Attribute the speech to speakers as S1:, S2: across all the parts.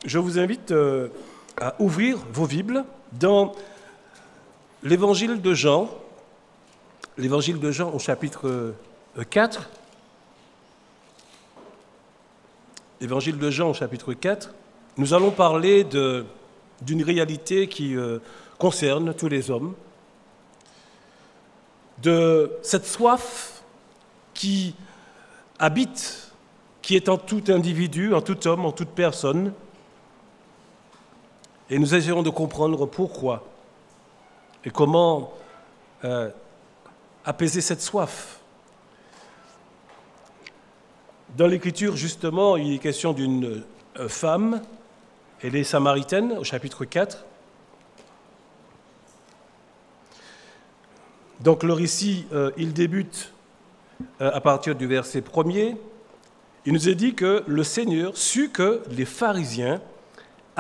S1: Je vous invite à ouvrir vos Bibles dans l'Évangile de Jean au chapitre 4. Évangile de Jean au chapitre 4. Nous allons parler d'une réalité qui concerne tous les hommes, de cette soif qui habite, qui est en tout individu, en tout homme, en toute personne. Et nous essayons de comprendre pourquoi et comment apaiser cette soif. Dans l'Écriture, justement, il est question d'une femme, elle est samaritaine, au chapitre 4. Donc le récit, il débute à partir du verset 1er. Il nous est dit que le Seigneur sut que les pharisiens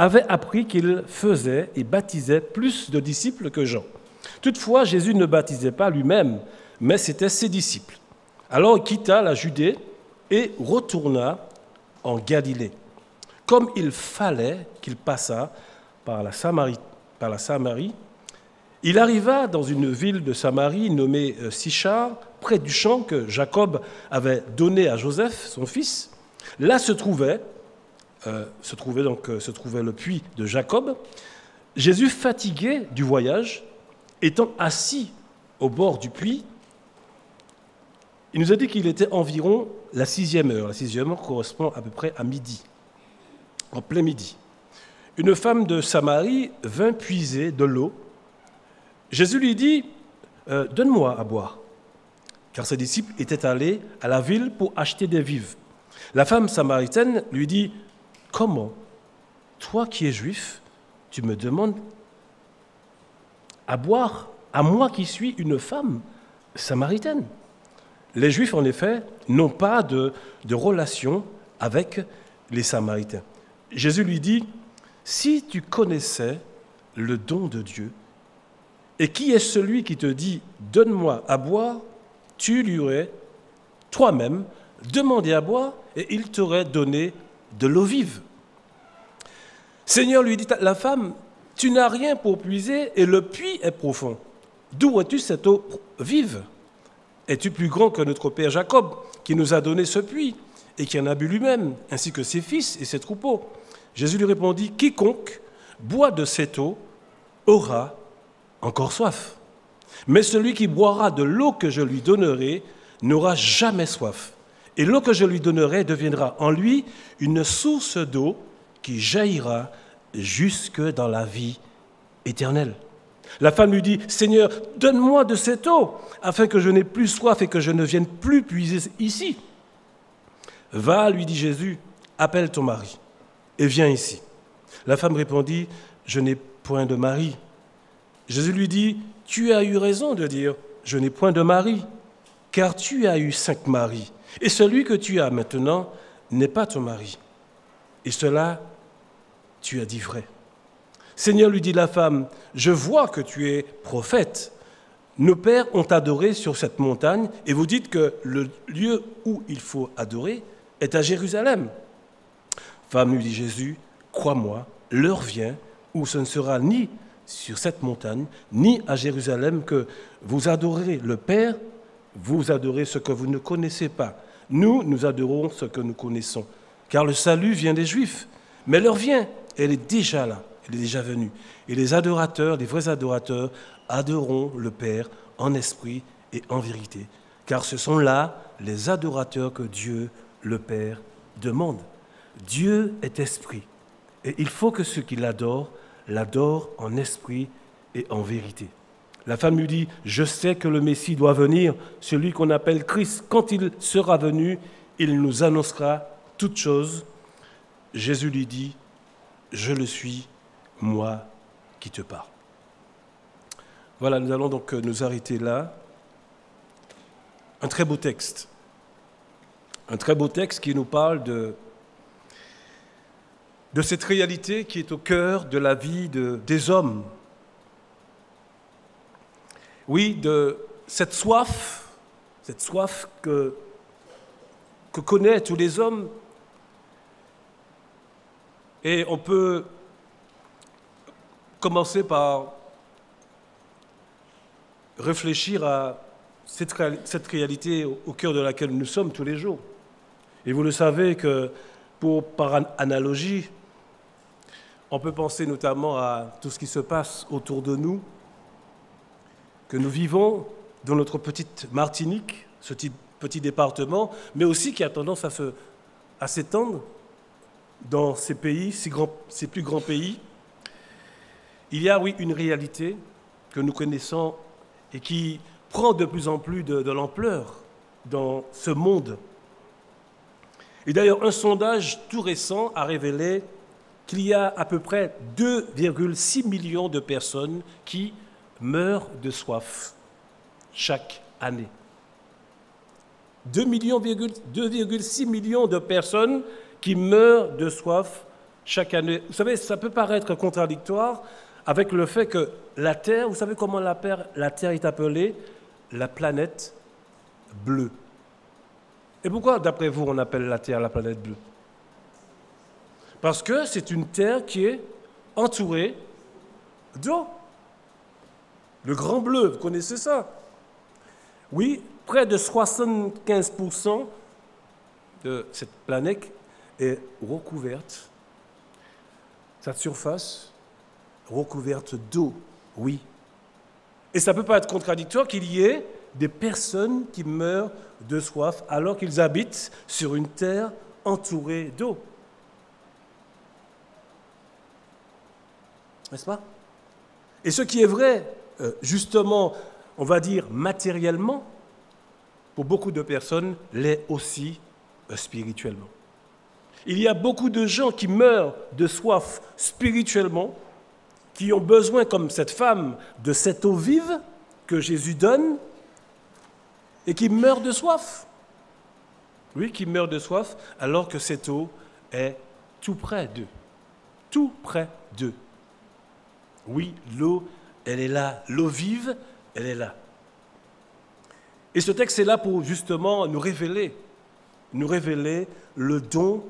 S1: avait appris qu'il faisait et baptisait plus de disciples que Jean. Toutefois, Jésus ne baptisait pas lui-même, mais c'était ses disciples. Alors il quitta la Judée et retourna en Galilée, comme il fallait qu'il passât par la Samarie. Il arriva dans une ville de Samarie nommée Sychar, près du champ que Jacob avait donné à Joseph, son fils. Là se trouvait le puits de Jacob. Jésus, fatigué du voyage, étant assis au bord du puits, il nous a dit qu'il était environ la 6e heure. La 6e heure correspond à peu près à midi, en plein midi. Une femme de Samarie vint puiser de l'eau. Jésus lui dit « Donne-moi à boire », car ses disciples étaient allés à la ville pour acheter des vivres. La femme samaritaine lui dit « Comment, toi qui es juif, tu me demandes à boire, à moi qui suis une femme samaritaine ?» Les Juifs, en effet, n'ont pas de relation avec les Samaritains. Jésus lui dit « Si tu connaissais le don de Dieu, et qui est celui qui te dit « Donne-moi à boire », tu lui aurais toi-même demandé à boire, et il t'aurait donné de l'eau vive. Seigneur, lui dit la femme, tu n'as rien pour puiser et le puits est profond. D'où as-tu cette eau vive? Es-tu plus grand que notre père Jacob, qui nous a donné ce puits et qui en a bu lui-même, ainsi que ses fils et ses troupeaux? Jésus lui répondit, quiconque boit de cette eau aura encore soif. Mais celui qui boira de l'eau que je lui donnerai n'aura jamais soif. Et l'eau que je lui donnerai deviendra en lui une source d'eau qui jaillira jusque dans la vie éternelle. La femme lui dit, « Seigneur, donne-moi de cette eau, afin que je n'ai plus soif et que je ne vienne plus puiser ici. » « Va, lui dit Jésus, appelle ton mari et viens ici. » La femme répondit, « Je n'ai point de mari. » Jésus lui dit, « Tu as eu raison de dire, je n'ai point de mari, car tu as eu 5 maris. Et celui que tu as maintenant n'est pas ton mari. Et cela, tu as dit vrai. » Seigneur, lui dit la femme, je vois que tu es prophète. Nos pères ont adoré sur cette montagne et vous dites que le lieu où il faut adorer est à Jérusalem. Femme, lui dit Jésus, crois-moi, l'heure vient où ce ne sera ni sur cette montagne, ni à Jérusalem que vous adorerez le Père, vous adorez ce que vous ne connaissez pas. Nous adorons ce que nous connaissons, car le salut vient des Juifs. Mais l'heure vient, elle est déjà là, elle est déjà venue. Et les adorateurs, les vrais adorateurs, adoreront le Père en esprit et en vérité, car ce sont là les adorateurs que Dieu, le Père, demande. Dieu est esprit, et il faut que ceux qui l'adorent en esprit et en vérité. La femme lui dit, je sais que le Messie doit venir, celui qu'on appelle Christ. Quand il sera venu, il nous annoncera toutes choses. Jésus lui dit, je le suis, moi qui te parle. Voilà, nous allons donc nous arrêter là. Un très beau texte. Un très beau texte qui nous parle de cette réalité qui est au cœur de la vie des hommes. Oui, de cette soif que connaissent tous les hommes Et on peut commencer par réfléchir à cette réalité au cœur de laquelle nous sommes tous les jours. Et vous le savez que, par analogie, on peut penser notamment à tout ce qui se passe autour de nous, que nous vivons dans notre petite Martinique, ce petit département, mais aussi qui a tendance à s'étendre dans ces pays, ces plus grands pays. Il y a, oui, une réalité que nous connaissons et qui prend de plus en plus de l'ampleur dans ce monde. Et d'ailleurs, un sondage tout récent a révélé qu'il y a à peu près 2,6 millions de personnes qui meurent de soif chaque année. 2,6 millions de personnes qui meurent de soif chaque année. Vous savez, ça peut paraître contradictoire avec le fait que la Terre, vous savez comment la Terre est appelée? La planète bleue. Et pourquoi, d'après vous, on appelle la Terre la planète bleue? Parce que c'est une Terre qui est entourée d'eau. Le grand bleu, vous connaissez ça? Oui, près de 75% de cette planète est recouverte, sa surface recouverte d'eau, oui. Et ça ne peut pas être contradictoire qu'il y ait des personnes qui meurent de soif alors qu'ils habitent sur une terre entourée d'eau. N'est-ce pas? Et ce qui est vrai, justement, on va dire matériellement, pour beaucoup de personnes, l'est aussi spirituellement. Il y a beaucoup de gens qui meurent de soif spirituellement, qui ont besoin, comme cette femme, de cette eau vive que Jésus donne, et qui meurent de soif. Oui, qui meurent de soif, alors que cette eau est tout près d'eux. Tout près d'eux. Oui, l'eau, elle est là. L'eau vive, elle est là. Et ce texte est là pour justement nous révéler le don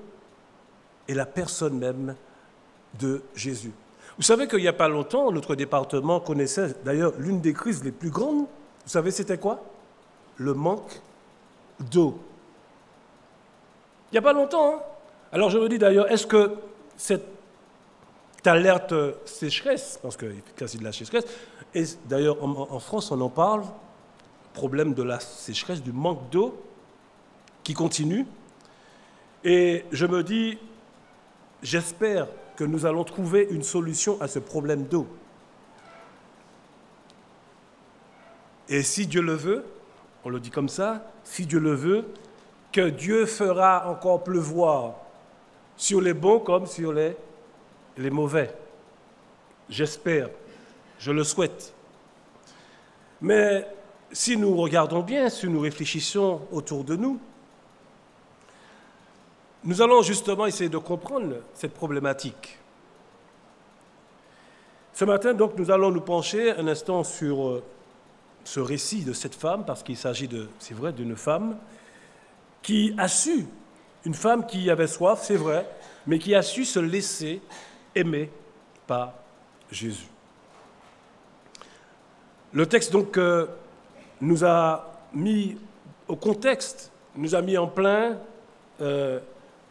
S1: et la personne même de Jésus. Vous savez qu'il n'y a pas longtemps, notre département connaissait d'ailleurs l'une des crises les plus grandes. Vous savez c'était quoi? Le manque d'eau. Il n'y a pas longtemps. Hein? Alors je me dis d'ailleurs, est-ce que cette alerte sécheresse, parce qu'il y a de la sécheresse, et d'ailleurs en France on en parle, problème de la sécheresse, du manque d'eau qui continue, et je me dis, j'espère que nous allons trouver une solution à ce problème d'eau. Et si Dieu le veut, on le dit comme ça, si Dieu le veut, que Dieu fera encore pleuvoir sur les bons comme sur les mauvais. J'espère, je le souhaite. Mais si nous regardons bien, si nous réfléchissons autour de nous, nous allons justement essayer de comprendre cette problématique. Ce matin, donc, nous allons nous pencher un instant sur ce récit de cette femme, parce qu'il s'agit, c'est vrai, d'une femme qui a su, une femme qui avait soif, c'est vrai, mais qui a su se laisser aimer par Jésus. Le texte, donc, nous a mis au contexte, nous a mis en plein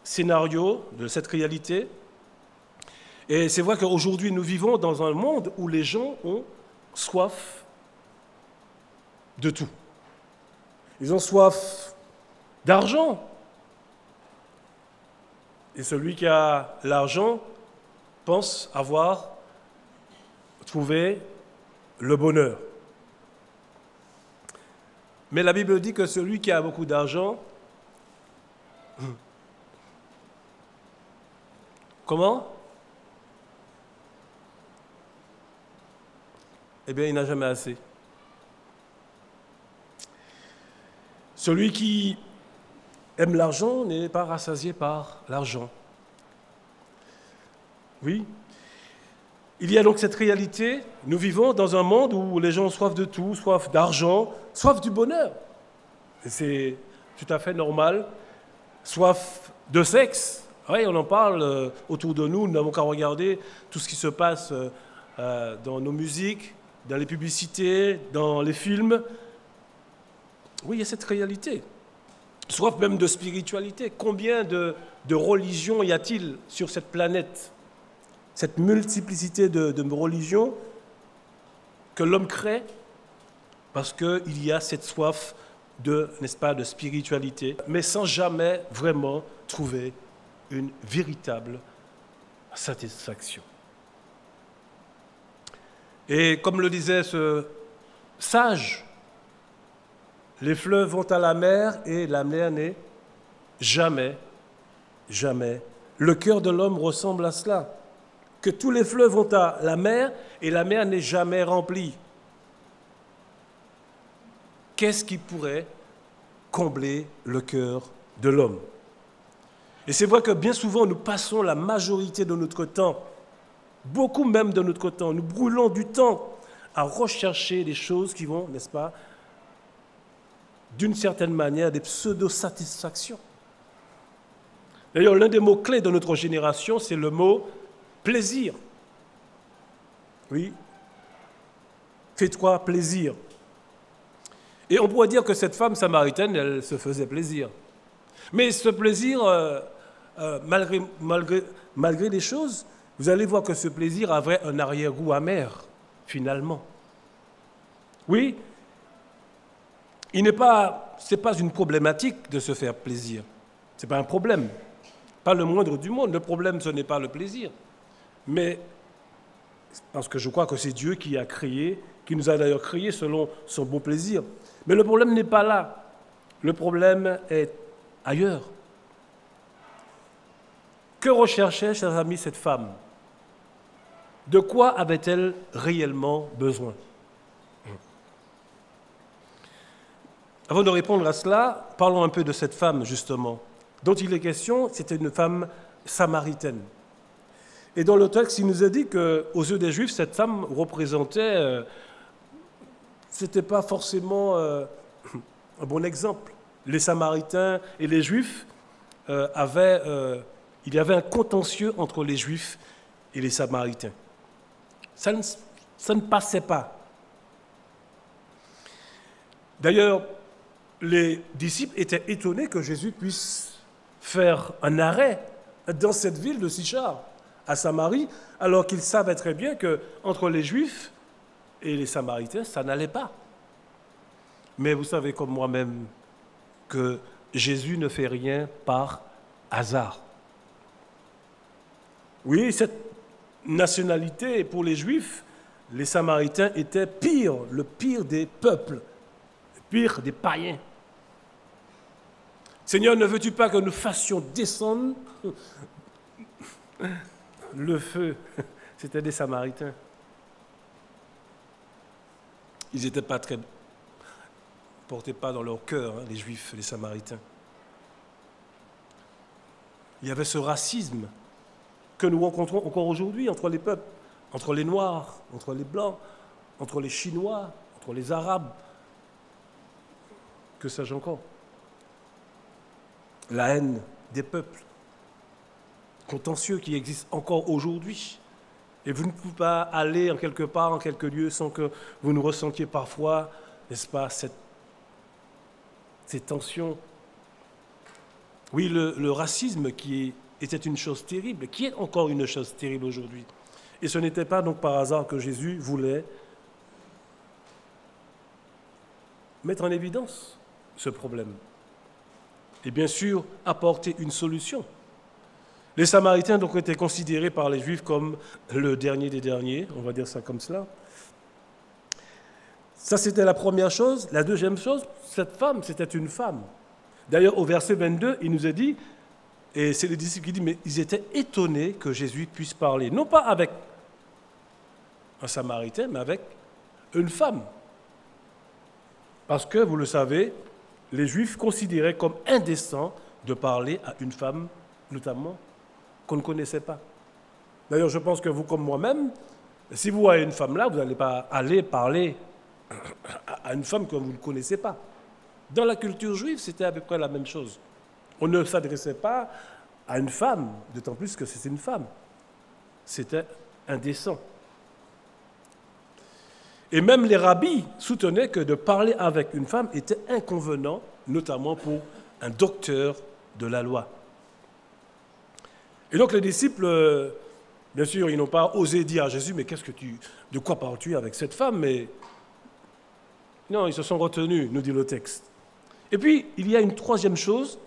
S1: scénario de cette réalité. Et c'est vrai qu'aujourd'hui, nous vivons dans un monde où les gens ont soif de tout. Ils ont soif d'argent. Et celui qui a l'argent pense avoir trouvé le bonheur. Mais la Bible dit que celui qui a beaucoup d'argent, comment? Eh bien, il n'a jamais assez. Celui qui aime l'argent n'est pas rassasié par l'argent. Oui. Il y a donc cette réalité. Nous vivons dans un monde où les gens ont soif de tout, soif d'argent, soif du bonheur. Et c'est tout à fait normal. Soif de sexe. Oui, on en parle autour de nous, nous n'avons qu'à regarder tout ce qui se passe dans nos musiques, dans les publicités, dans les films. Oui, il y a cette réalité. Soif même de spiritualité. Combien de religions y a-t-il sur cette planète? Cette multiplicité de religions que l'homme crée parce qu'il y a cette soif de, n'est-ce pas, de spiritualité, mais sans jamais vraiment trouver une véritable satisfaction. Et comme le disait ce sage, les fleuves vont à la mer et la mer n'est jamais, jamais. Le cœur de l'homme ressemble à cela, que tous les fleuves vont à la mer et la mer n'est jamais remplie. Qu'est-ce qui pourrait combler le cœur de l'homme? Et c'est vrai que bien souvent, nous passons la majorité de notre temps, beaucoup même de notre temps, nous brûlons du temps à rechercher des choses qui vont, n'est-ce pas, d'une certaine manière, des pseudo-satisfactions. D'ailleurs, l'un des mots-clés de notre génération, c'est le mot plaisir. Oui, fais-toi plaisir. Et on pourrait dire que cette femme samaritaine, elle se faisait plaisir. Mais ce plaisir, malgré les choses, vous allez voir que ce plaisir avait un arrière-goût amer, finalement. Oui, ce n'est pas une problématique de se faire plaisir. Ce n'est pas un problème. Pas le moindre du monde. Le problème, ce n'est pas le plaisir. Mais, parce que je crois que c'est Dieu qui a créé, qui nous a d'ailleurs créé selon son bon plaisir. Mais le problème n'est pas là. Le problème est ailleurs. Que recherchait, chers amis, cette femme? De quoi avait-elle réellement besoin? Avant de répondre à cela, parlons un peu de cette femme, justement, dont il est question. C'était une femme samaritaine. Et dans le texte, il nous a dit qu'aux yeux des Juifs, cette femme représentait, c'était pas forcément un bon exemple. Les Samaritains et les Juifs il y avait un contentieux entre les Juifs et les Samaritains. Ça ne passait pas. D'ailleurs, les disciples étaient étonnés que Jésus puisse faire un arrêt dans cette ville de Sychar, à Samarie, alors qu'ils savaient très bien qu'entre les Juifs et les Samaritains, ça n'allait pas. Mais vous savez comme moi-même que Jésus ne fait rien par hasard. Oui, cette nationalité, pour les Juifs, les Samaritains étaient le pire des peuples, le pire des païens. Seigneur, ne veux-tu pas que nous fassions descendre le feu? C'était des Samaritains. Ils n'étaient pas très... portaient pas dans leur cœur, les Juifs, les Samaritains. Il y avait ce racisme que nous rencontrons encore aujourd'hui entre les peuples, entre les Noirs, entre les Blancs, entre les Chinois, entre les Arabes. Que sais-je encore? La haine des peuples, contentieux qui existent encore aujourd'hui. Et vous ne pouvez pas aller en quelque part, en quelque lieu, sans que vous nous ressentiez parfois, n'est-ce pas, ces tensions. Oui, le racisme qui était une chose terrible, qui est encore une chose terrible aujourd'hui. Et ce n'était pas donc par hasard que Jésus voulait mettre en évidence ce problème. Et bien sûr, apporter une solution. Les Samaritains donc étaient considérés par les Juifs comme le dernier des derniers, on va dire ça comme cela. Ça, c'était la première chose. La deuxième chose, cette femme, c'était une femme. D'ailleurs, au verset 22, il nous a dit, et c'est les disciples qui disent, mais ils étaient étonnés que Jésus puisse parler, non pas avec un Samaritain, mais avec une femme. Parce que, vous le savez, les Juifs considéraient comme indécent de parler à une femme, notamment, qu'on ne connaissait pas. D'ailleurs, je pense que vous, comme moi-même, si vous voyez une femme là, vous n'allez pas aller parler à une femme que vous ne connaissez pas. Dans la culture juive, c'était à peu près la même chose. On ne s'adressait pas à une femme, d'autant plus que c'était une femme. C'était indécent. Et même les rabbis soutenaient que de parler avec une femme était inconvenant, notamment pour un docteur de la loi. Et donc les disciples, bien sûr, ils n'ont pas osé dire à Jésus, mais de quoi parles-tu avec cette femme? Mais non, ils se sont retenus, nous dit le texte. Et puis, il y a une troisième chose,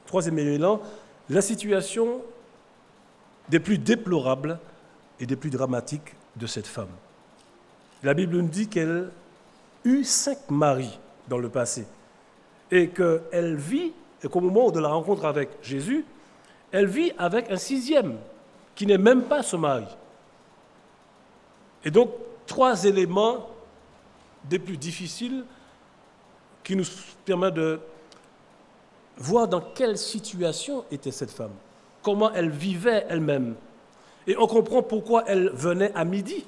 S1: troisième élément, la situation des plus déplorables et des plus dramatiques de cette femme. La Bible nous dit qu'elle eut 5 maris dans le passé et qu'elle vit, et qu'au moment de la rencontre avec Jésus, elle vit avec un 6e qui n'est même pas son mari. Et donc, 3 éléments des plus difficiles qui nous permettent de voir dans quelle situation était cette femme, comment elle vivait elle-même. Et on comprend pourquoi elle venait à midi.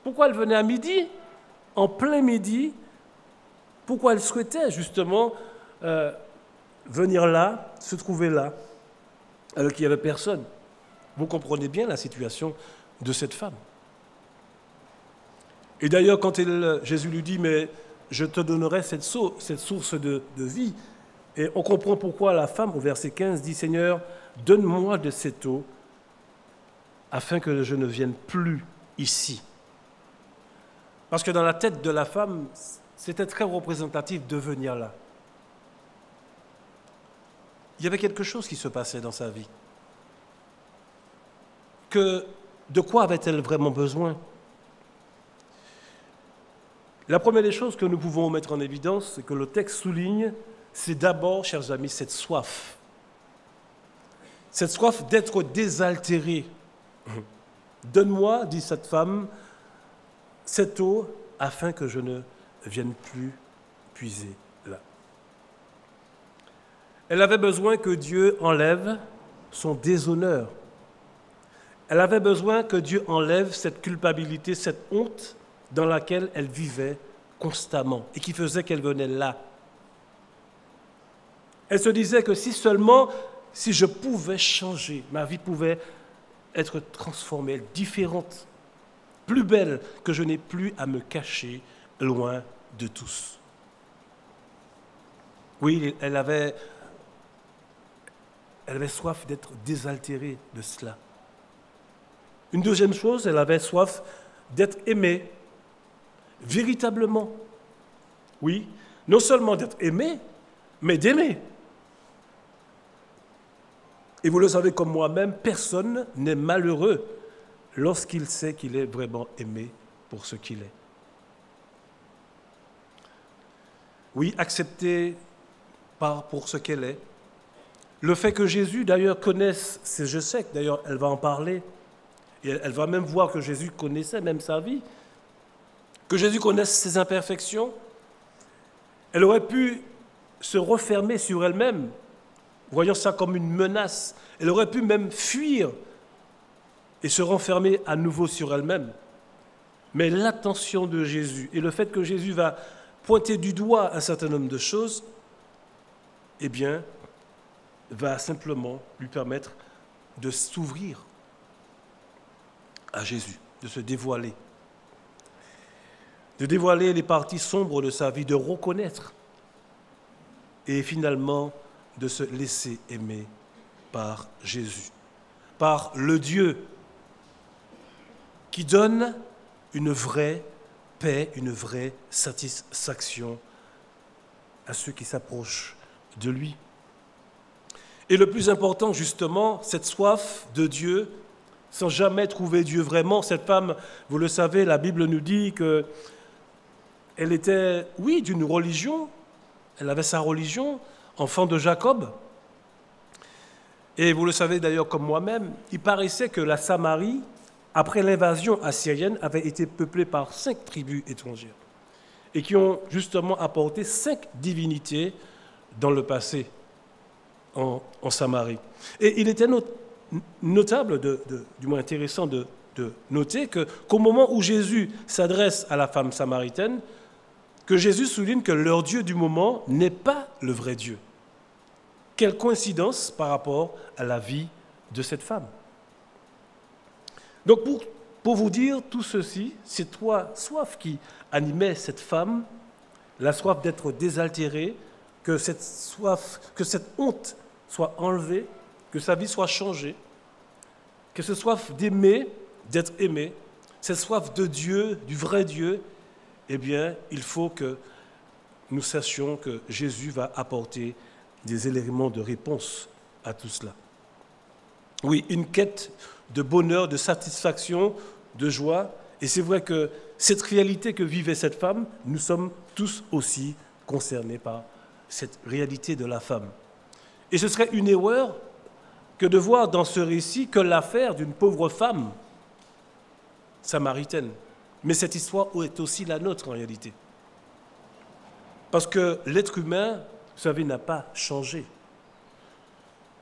S1: Pourquoi elle venait à midi, en plein midi, pourquoi elle souhaitait justement venir là, se trouver là, alors qu'il n'y avait personne. Vous comprenez bien la situation de cette femme. Et d'ailleurs, quand Jésus lui dit, mais je te donnerai cette source de vie, et on comprend pourquoi la femme, au verset 15, dit, Seigneur, donne-moi de cette eau, afin que je ne vienne plus ici. Parce que dans la tête de la femme, c'était très représentatif de venir là. Il y avait quelque chose qui se passait dans sa vie. De quoi avait-elle vraiment besoin? La première des choses que nous pouvons mettre en évidence, c'est que le texte souligne, c'est d'abord, chers amis, cette soif. Cette soif d'être désaltérée. Donne-moi, dit cette femme, cette eau, afin que je ne vienne plus puiser là. Elle avait besoin que Dieu enlève son déshonneur. Elle avait besoin que Dieu enlève cette culpabilité, cette honte dans laquelle elle vivait constamment et qui faisait qu'elle venait là. Elle se disait que si je pouvais changer, ma vie pouvait être transformée, différente, plus belle, que je n'ai plus à me cacher loin de tous. Oui, elle avait soif d'être désaltérée de cela. Une deuxième chose, elle avait soif d'être aimée, véritablement. Oui, non seulement d'être aimée, mais d'aimer. Et vous le savez comme moi-même, personne n'est malheureux lorsqu'il sait qu'il est vraiment aimé pour ce qu'il est. Oui, accepté pour ce qu'elle est. Le fait que Jésus, d'ailleurs, connaisse, je sais que d'ailleurs, elle va en parler, et elle va même voir que Jésus connaissait même sa vie, que Jésus connaisse ses imperfections. Elle aurait pu se refermer sur elle-même, voyant ça comme une menace. Elle aurait pu même fuir et se renfermer à nouveau sur elle-même. Mais l'attention de Jésus et le fait que Jésus va pointer du doigt un certain nombre de choses, eh bien, va simplement lui permettre de s'ouvrir à Jésus, de se dévoiler. De dévoiler les parties sombres de sa vie, de reconnaître et finalement de se laisser aimer par Jésus, par le Dieu qui donne une vraie paix, une vraie satisfaction à ceux qui s'approchent de lui. Et le plus important, justement, cette soif de Dieu, sans jamais trouver Dieu vraiment. Cette femme, vous le savez, la Bible nous dit qu'elle était, oui, d'une religion, elle avait sa religion, enfant de Jacob. Et vous le savez d'ailleurs comme moi-même, il paraissait que la Samarie, après l'invasion assyrienne, avait été peuplée par 5 tribus étrangères et qui ont justement apporté 5 divinités dans le passé en Samarie. Et il était notable, du moins intéressant de noter qu'au moment où Jésus s'adresse à la femme samaritaine, que Jésus souligne que leur Dieu du moment n'est pas le vrai Dieu. Quelle coïncidence par rapport à la vie de cette femme. Donc pour vous dire tout ceci, c'est toi, soif qui animait cette femme, la soif d'être désaltérée, que cette soif, que cette honte soit enlevée, que sa vie soit changée, que cette soif d'aimer, d'être aimé, cette soif de Dieu, du vrai Dieu, eh bien, il faut que nous sachions que Jésus va apporter des éléments de réponse à tout cela. Oui, une quête de bonheur, de satisfaction, de joie. Et c'est vrai que cette réalité que vivait cette femme, nous sommes tous aussi concernés par cette réalité de la femme. Et ce serait une erreur que de voir dans ce récit que l'affaire d'une pauvre femme samaritaine. Mais cette histoire est aussi la nôtre en réalité. Parce que l'être humain, vous savez, n'a pas changé.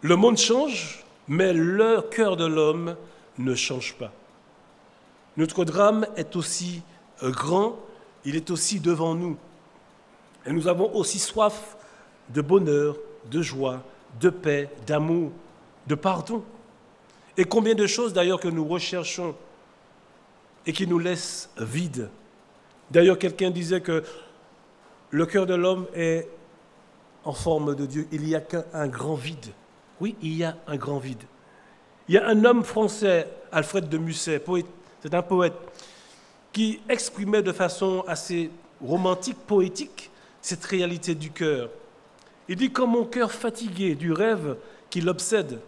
S1: Le monde change, mais le cœur de l'homme ne change pas. Notre drame est aussi grand, il est aussi devant nous. Et nous avons aussi soif de bonheur, de joie, de paix, d'amour, de pardon. Et combien de choses d'ailleurs que nous recherchons et qui nous laissent vides. D'ailleurs, quelqu'un disait que le cœur de l'homme est en forme de Dieu. Il n'y a qu'un grand vide. Oui, il y a un grand vide. Il y a un homme français, Alfred de Musset, c'est un poète, qui exprimait de façon assez romantique, poétique, cette réalité du cœur. Il dit « Quand mon cœur fatigué du rêve qui l'obsède,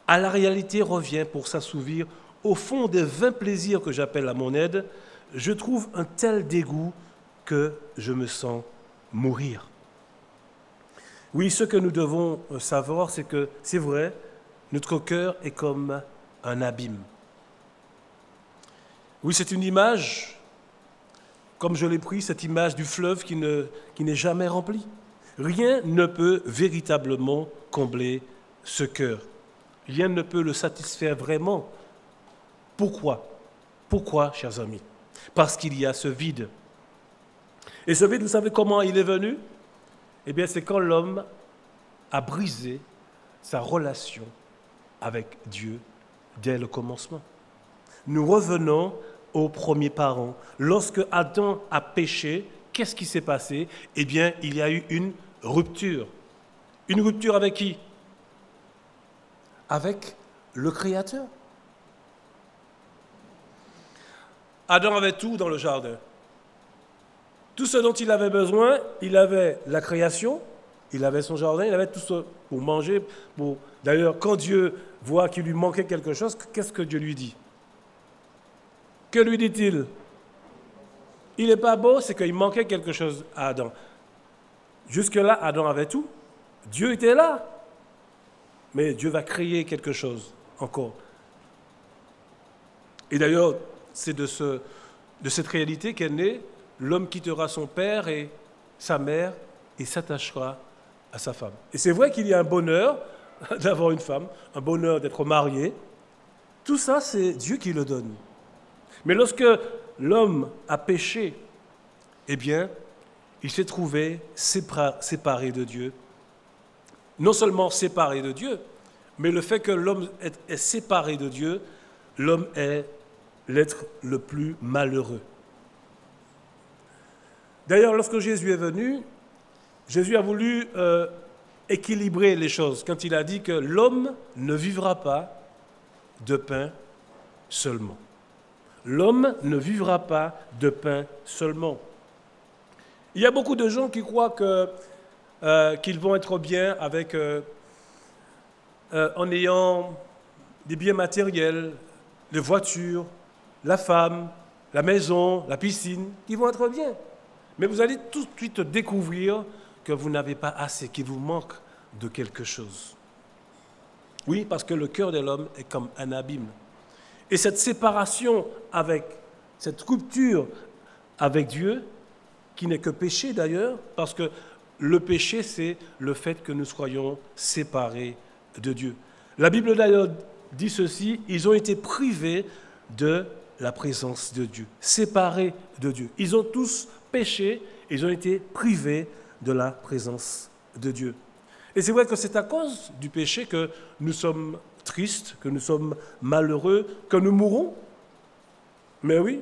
S1: à la réalité revient pour s'assouvir, au fond des vains plaisirs que j'appelle à mon aide, je trouve un tel dégoût que je me sens mourir. » Oui, ce que nous devons savoir, c'est que, c'est vrai, notre cœur est comme un abîme. Oui, c'est une image, comme je l'ai pris, cette image du fleuve qui n'est jamais rempli. Rien ne peut véritablement combler ce cœur. Rien ne peut le satisfaire vraiment. Pourquoi? Pourquoi, chers amis? Parce qu'il y a ce vide. Et ce vide, vous savez comment il est venu? Eh bien, c'est quand l'homme a brisé sa relation avec Dieu dès le commencement. Nous revenons aux premiers parents. Lorsque Adam a péché, qu'est-ce qui s'est passé? Eh bien, il y a eu une rupture. Une rupture avec qui? Avec le Créateur. Adam avait tout dans le jardin. Tout ce dont il avait besoin, il avait la création, il avait son jardin, il avait tout ça pour manger. D'ailleurs, quand Dieu voit qu'il lui manquait quelque chose, qu'est-ce que Dieu lui dit? Que lui dit-il? Il n'est pas beau, c'est qu'il manquait quelque chose à Adam. Jusque-là, Adam avait tout. Dieu était là. Mais Dieu va créer quelque chose encore. Et d'ailleurs, c'est de cette réalité qu'est né l'homme quittera son père et sa mère et s'attachera à sa femme. Et c'est vrai qu'il y a un bonheur d'avoir une femme, un bonheur d'être marié. Tout ça, c'est Dieu qui le donne. Mais lorsque l'homme a péché, eh bien, il s'est trouvé séparé de Dieu. Non seulement séparé de Dieu, mais le fait que l'homme est séparé de Dieu, l'homme est l'être le plus malheureux. D'ailleurs, lorsque Jésus est venu, Jésus a voulu équilibrer les choses quand il a dit que l'homme ne vivra pas de pain seulement. L'homme ne vivra pas de pain seulement. Il y a beaucoup de gens qui croient qu'ils vont être bien en ayant des biens matériels, les voitures, la femme, la maison, la piscine, qui vont être bien. Mais vous allez tout de suite découvrir que vous n'avez pas assez, qu'il vous manque de quelque chose. Oui, parce que le cœur de l'homme est comme un abîme. Et cette séparation cette rupture avec Dieu, qui n'est que péché d'ailleurs, parce que le péché, c'est le fait que nous soyons séparés de Dieu. La Bible d'ailleurs dit ceci, ils ont été privés de la présence de Dieu, séparés de Dieu. Ils ont tous péché, ils ont été privés de la présence de Dieu. Et c'est vrai que c'est à cause du péché que nous sommes tristes, que nous sommes malheureux, que nous mourons. Mais oui,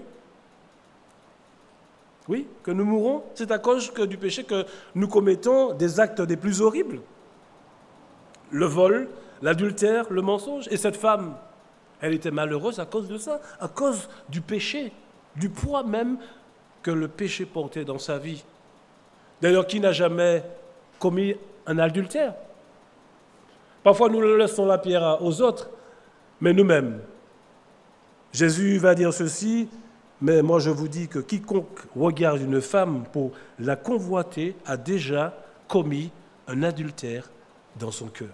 S1: oui, que nous mourons, c'est à cause du péché que nous commettons des actes des plus horribles. Le vol, l'adultère, le mensonge. Et cette femme, elle était malheureuse à cause de ça, à cause du péché, du poids même que le péché portait dans sa vie. D'ailleurs, qui n'a jamais commis un adultère? Parfois, nous laissons la pierre aux autres, mais nous-mêmes. Jésus va dire ceci, mais moi je vous dis que quiconque regarde une femme pour la convoiter a déjà commis un adultère dans son cœur.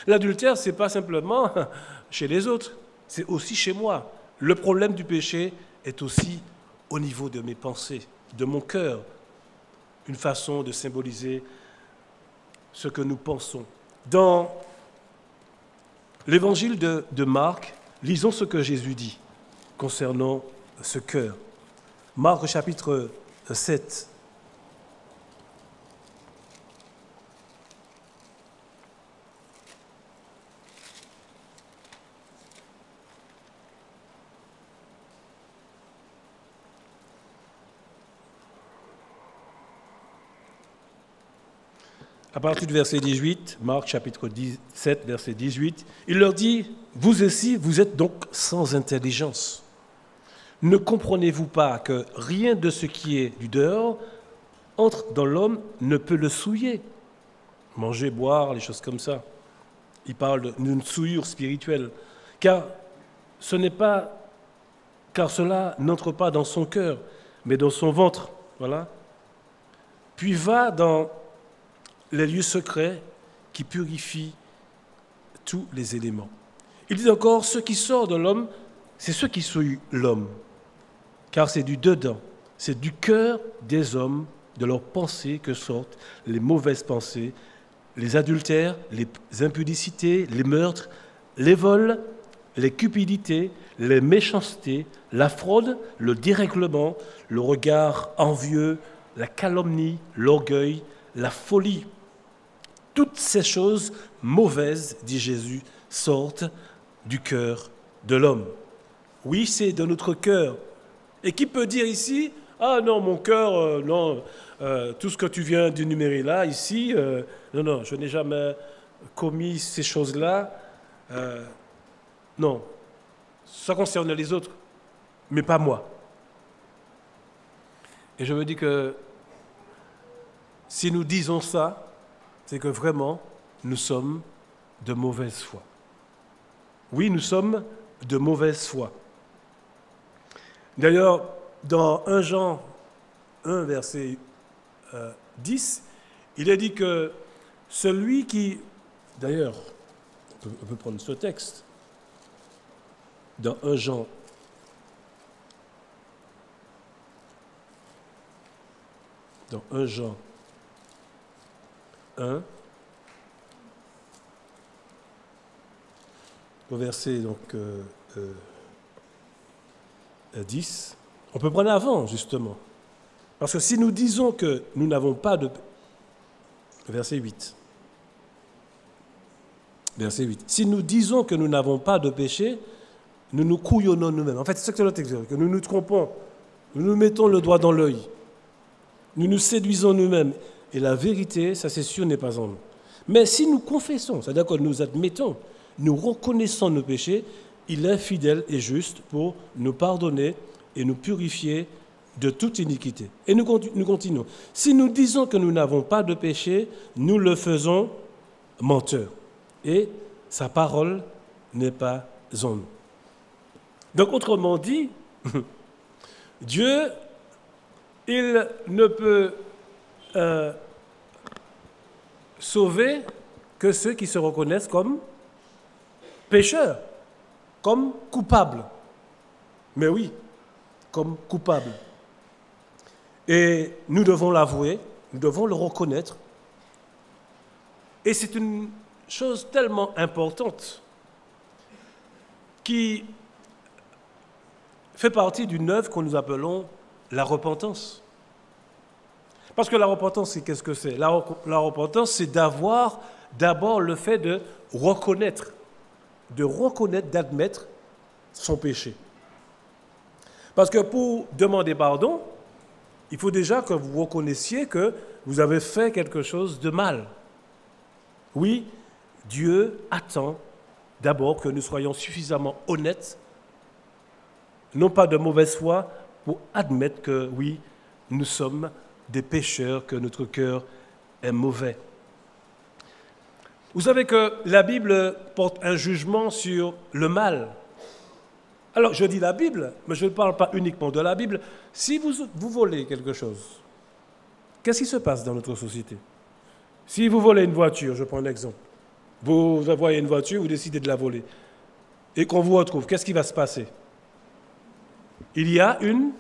S1: L'adultère, ce n'est pas simplement chez les autres, c'est aussi chez moi. Le problème du péché est aussi au niveau de mes pensées, de mon cœur, une façon de symboliser ce que nous pensons. Dans l'évangile de Marc, lisons ce que Jésus dit concernant ce cœur. Marc chapitre 7. À partir du verset 18, Marc chapitre 7, verset 18, il leur dit, « Vous aussi, vous êtes donc sans intelligence. Ne comprenez-vous pas que rien de ce qui est du dehors entre dans l'homme ne peut le souiller? » Manger, boire, les choses comme ça. Il parle d'une souillure spirituelle. Car cela n'entre pas dans son cœur, mais dans son ventre. Voilà. Puis va dans les lieux secrets qui purifient tous les éléments. Il dit encore, ce qui sort de l'homme, c'est ce qui souille l'homme. Car c'est du dedans, c'est du cœur des hommes, de leurs pensées que sortent les mauvaises pensées, les adultères, les impudicités, les meurtres, les vols, les cupidités, les méchancetés, la fraude, le dérèglement, le regard envieux, la calomnie, l'orgueil, la folie. Toutes ces choses mauvaises, dit Jésus, sortent du cœur de l'homme. Oui, c'est de notre cœur. Et qui peut dire ici, ah non, mon cœur, non, tout ce que tu viens d'énumérer là, ici, non, je n'ai jamais commis ces choses-là. Non, ça concerne les autres, mais pas moi. Et je me dis que si nous disons ça, c'est que vraiment, nous sommes de mauvaise foi. Oui, nous sommes de mauvaise foi. D'ailleurs, dans 1 Jean 1, verset 10, il est dit que celui qui... D'ailleurs, on peut prendre ce texte. Dans 1 Jean 1, au verset 10, on peut prendre avant, justement. Parce que si nous disons que nous n'avons pas de... Verset 8. Verset 8. Si nous disons que nous n'avons pas de péché, nous nous couillonnons nous-mêmes. En fait, c'est ce que notre texte dit, que nous nous trompons. Nous nous mettons le doigt dans l'œil. Nous nous séduisons nous-mêmes. Et la vérité, ça c'est sûr, n'est pas en nous. Mais si nous confessons, c'est-à-dire que nous admettons, nous reconnaissons nos péchés, il est fidèle et juste pour nous pardonner et nous purifier de toute iniquité. Et nous continuons. Si nous disons que nous n'avons pas de péché, nous le faisons menteur. Et sa parole n'est pas en nous. Donc, autrement dit, Dieu, il ne peut sauver que ceux qui se reconnaissent comme pécheurs, comme coupables. Mais oui, comme coupables. Et nous devons l'avouer, nous devons le reconnaître. Et c'est une chose tellement importante qui fait partie d'une œuvre que nous appelons la repentance. Parce que la repentance, c'est qu'est-ce que c'est? La repentance, c'est d'avoir d'abord le fait de reconnaître, d'admettre son péché. Parce que pour demander pardon, il faut déjà que vous reconnaissiez que vous avez fait quelque chose de mal. Oui, Dieu attend d'abord que nous soyons suffisamment honnêtes, non pas de mauvaise foi, pour admettre que oui, nous sommes des pécheurs, que notre cœur est mauvais. Vous savez que la Bible porte un jugement sur le mal. Alors, je dis la Bible, mais je ne parle pas uniquement de la Bible. Si vous volez quelque chose, qu'est-ce qui se passe dans notre société? Si vous volez une voiture, je prends un exemple. Vous voyez une voiture, vous décidez de la voler. Et qu'on vous retrouve, qu'est-ce qui va se passer? Il y a une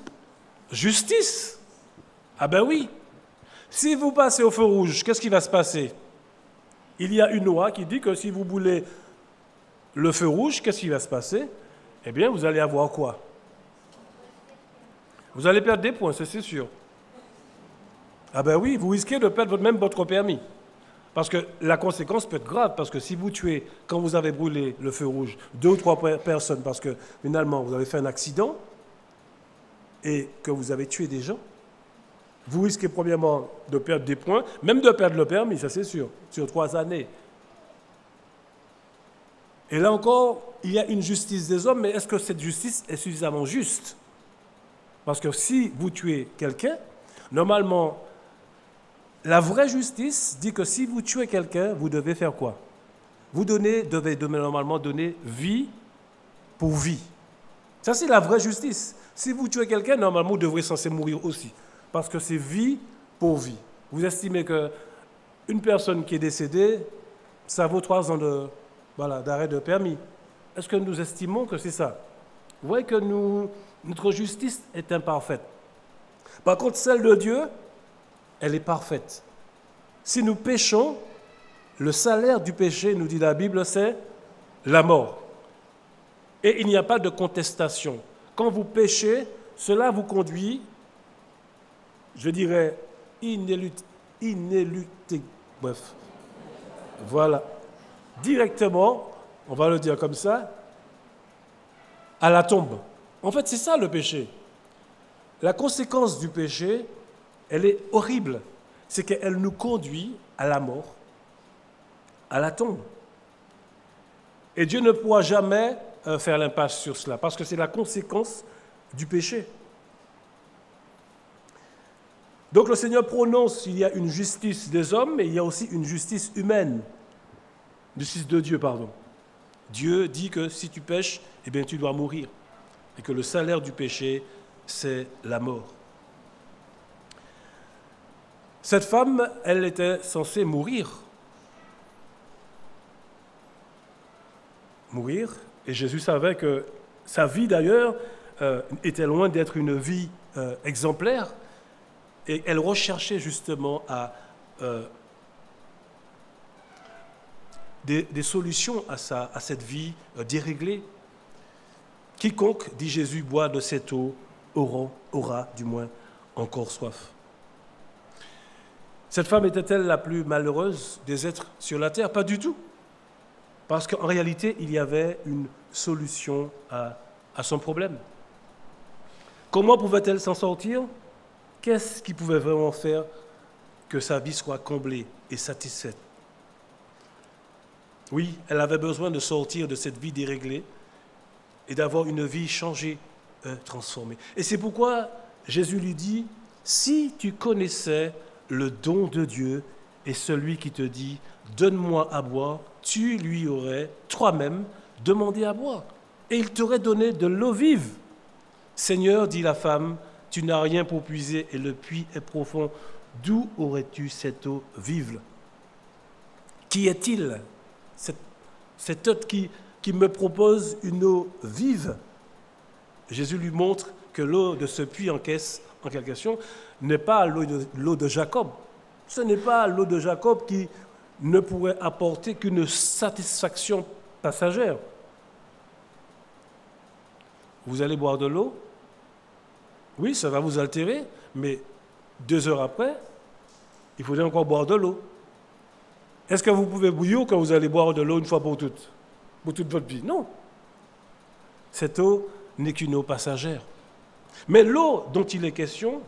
S1: justice. Ah ben oui. Si vous passez au feu rouge, qu'est-ce qui va se passer? Il y a une loi qui dit que si vous boulez le feu rouge, qu'est-ce qui va se passer? Eh bien, vous allez avoir quoi? Vous allez perdre des points, c'est sûr. Ah ben oui, vous risquez de perdre même votre permis. Parce que la conséquence peut être grave, parce que si vous tuez, quand vous avez brûlé le feu rouge, 2 ou 3 personnes, parce que finalement vous avez fait un accident et que vous avez tué des gens, vous risquez premièrement de perdre des points, même de perdre le permis, ça c'est sûr, sur 3 années. Et là encore, il y a une justice des hommes, mais est-ce que cette justice est suffisamment juste? Parce que si vous tuez quelqu'un, normalement, la vraie justice dit que si vous tuez quelqu'un, vous devez faire quoi? Vous devez normalement donner vie pour vie. Ça, c'est la vraie justice. Si vous tuez quelqu'un, normalement, vous devrez censé mourir aussi. Parce que c'est vie pour vie. Vous estimez qu'une personne qui est décédée, ça vaut 3 ans d'arrêt de permis. Est-ce que nous estimons que c'est ça? Vous voyez que notre justice est imparfaite. Par contre, celle de Dieu, elle est parfaite. Si nous péchons, le salaire du péché, nous dit la Bible, c'est la mort. Et il n'y a pas de contestation. Quand vous péchez, cela vous conduit, je dirais, voilà, directement, on va le dire comme ça, à la tombe. En fait, c'est ça le péché. La conséquence du péché, elle est horrible. C'est qu'elle nous conduit à la mort, à la tombe. Et Dieu ne pourra jamais faire l'impasse sur cela, parce que c'est la conséquence du péché. Donc le Seigneur prononce qu'il y a une justice des hommes, mais il y a aussi une justice humaine, justice de Dieu, pardon. Dieu dit que si tu pèches, eh bien tu dois mourir, et que le salaire du péché, c'est la mort. Cette femme, elle était censée mourir. Mourir. Et Jésus savait que sa vie, d'ailleurs, était loin d'être une vie exemplaire. Et elle recherchait justement des solutions à cette vie déréglée. Quiconque, dit Jésus, boit de cette eau aura du moins encore soif. Cette femme était-elle la plus malheureuse des êtres sur la terre? Pas du tout. Parce qu'en réalité, il y avait une solution à son problème. Comment pouvait-elle s'en sortir? Qu'est-ce qui pouvait vraiment faire que sa vie soit comblée et satisfaite? Oui, elle avait besoin de sortir de cette vie déréglée et d'avoir une vie changée, transformée. Et c'est pourquoi Jésus lui dit, si tu connaissais le don de Dieu et celui qui te dit « Donne-moi à boire », tu lui aurais toi-même demandé à boire. Et il t'aurait donné de l'eau vive. « Seigneur, dit la femme, tu n'as rien pour puiser et le puits est profond. D'où aurais-tu cette eau vive ?» Qui est-il, cet autre qui me propose une eau vive? Jésus lui montre que l'eau de ce puits en question n'est pas l'eau de Jacob. Ce n'est pas l'eau de Jacob qui ne pourrait apporter qu'une satisfaction passagère. Vous allez boire de l'eau, oui, ça va vous altérer, mais 2 heures après, il faudrait encore boire de l'eau. Est-ce que vous pouvez bouillir quand vous allez boire de l'eau une fois pour toute votre vie? Non. Cette eau n'est qu'une eau passagère. Mais l'eau dont il est question,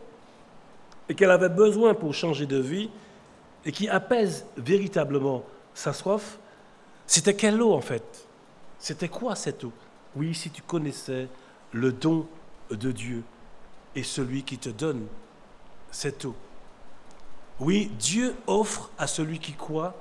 S1: et qu'elle avait besoin pour changer de vie, et qui apaise véritablement sa soif, c'était quelle eau en fait? C'était quoi cette eau? Oui, si tu connaissais le don de Dieu et celui qui te donne cette eau. Oui, Dieu offre à celui qui croit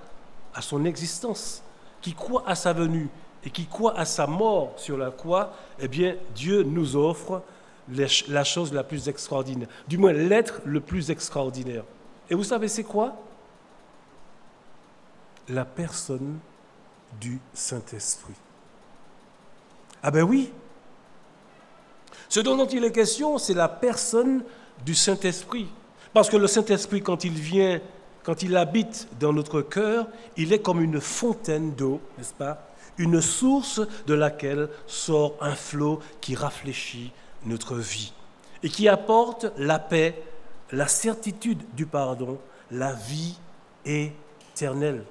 S1: à son existence, qui croit à sa venue et qui croit à sa mort sur la croix, eh bien, Dieu nous offre la chose la plus extraordinaire, du moins l'être le plus extraordinaire. Et vous savez c'est quoi? La personne du Saint-Esprit. Ah ben oui. Ce dont il est question, c'est la personne du Saint-Esprit. Parce que le Saint-Esprit, quand il vient, quand il habite dans notre cœur, il est comme une fontaine d'eau, n'est-ce pas? Une source de laquelle sort un flot qui rafraîchit notre vie et qui apporte la paix, la certitude du pardon, la vie éternelle.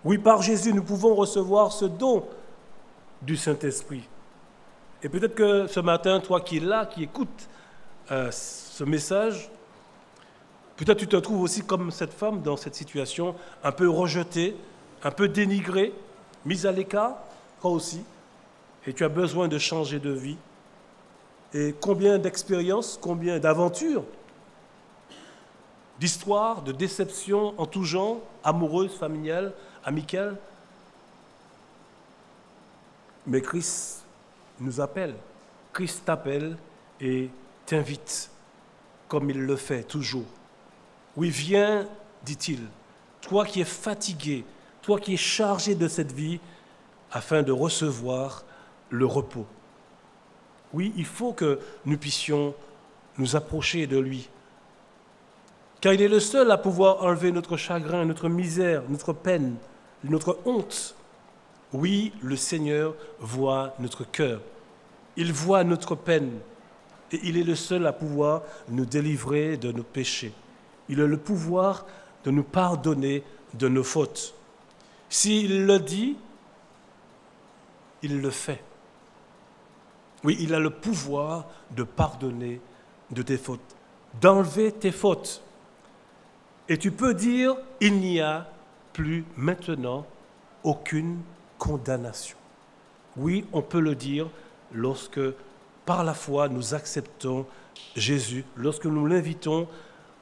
S1: Oui, par Jésus, nous pouvons recevoir ce don du Saint-Esprit. Et peut-être que ce matin, toi qui es là, qui écoutes ce message, peut-être tu te trouves aussi comme cette femme dans cette situation, un peu rejetée, un peu dénigrée, mise à l'écart, toi aussi, et tu as besoin de changer de vie. Et combien d'expériences, combien d'aventures, d'histoires, de déceptions en tout genre, amoureuses, familiales, amicales. Mais Christ nous appelle, Christ t'appelle et t'invite, comme il le fait toujours. Oui, viens, dit-il, toi qui es fatigué, toi qui es chargé de cette vie, afin de recevoir le repos. Oui, il faut que nous puissions nous approcher de lui, car il est le seul à pouvoir enlever notre chagrin, notre misère, notre peine, notre honte. Oui, le Seigneur voit notre cœur, il voit notre peine, et il est le seul à pouvoir nous délivrer de nos péchés. Il a le pouvoir de nous pardonner de nos fautes. S'il le dit, il le fait. Oui, il a le pouvoir de pardonner de tes fautes, d'enlever tes fautes. Et tu peux dire, il n'y a plus maintenant aucune condamnation. Oui, on peut le dire lorsque, par la foi, nous acceptons Jésus, lorsque nous l'invitons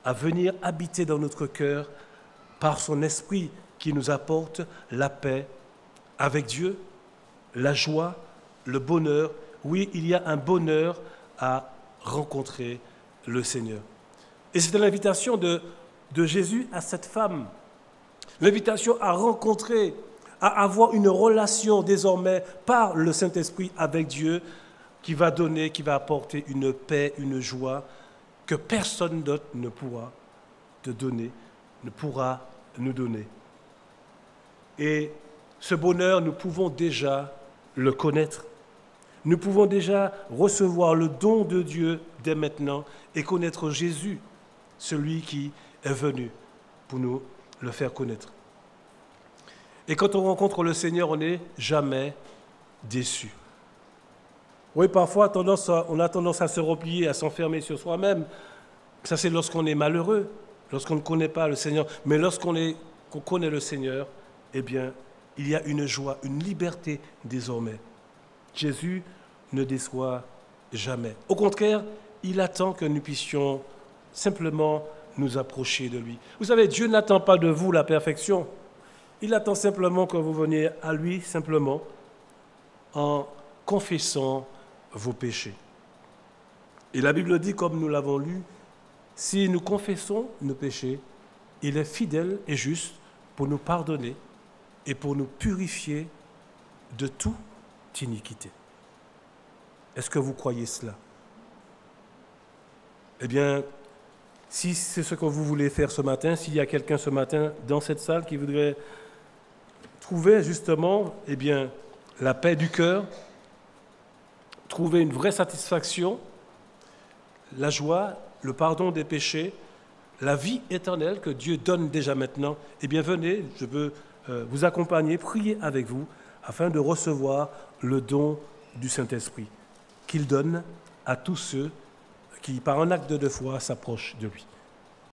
S1: à venir habiter dans notre cœur par son esprit qui nous apporte la paix avec Dieu, la joie, le bonheur. Oui, il y a un bonheur à rencontrer le Seigneur. Et c'était l'invitation de Jésus à cette femme, l'invitation à rencontrer, à avoir une relation désormais par le Saint-Esprit avec Dieu qui va donner, qui va apporter une paix, une joie que personne d'autre ne pourra te donner, ne pourra nous donner. Et ce bonheur, nous pouvons déjà le connaître. Nous pouvons déjà recevoir le don de Dieu dès maintenant et connaître Jésus, celui qui est venu pour nous le faire connaître. Et quand on rencontre le Seigneur, on n'est jamais déçu. Oui, parfois, on a tendance à se replier, à s'enfermer sur soi-même. Ça, c'est lorsqu'on est malheureux, lorsqu'on ne connaît pas le Seigneur. Mais lorsqu'on connaît le Seigneur, eh bien, il y a une joie, une liberté désormais. Jésus ne déçoit jamais. Au contraire, il attend que nous puissions simplement nous approcher de lui. Vous savez, Dieu n'attend pas de vous la perfection. Il attend simplement que vous veniez à lui, simplement, en confessant vos péchés. Et la Bible dit, comme nous l'avons lu, si nous confessons nos péchés, il est fidèle et juste pour nous pardonner et pour nous purifier de toute iniquité. Est-ce que vous croyez cela? Eh bien, si c'est ce que vous voulez faire ce matin, s'il y a quelqu'un ce matin dans cette salle qui voudrait trouver justement, eh bien, la paix du cœur, trouver une vraie satisfaction, la joie, le pardon des péchés, la vie éternelle que Dieu donne déjà maintenant, eh bien venez, je veux vous accompagner, prier avec vous, afin de recevoir le don du Saint-Esprit, qu'il donne à tous ceux qui, par un acte de foi, s'approchent de lui.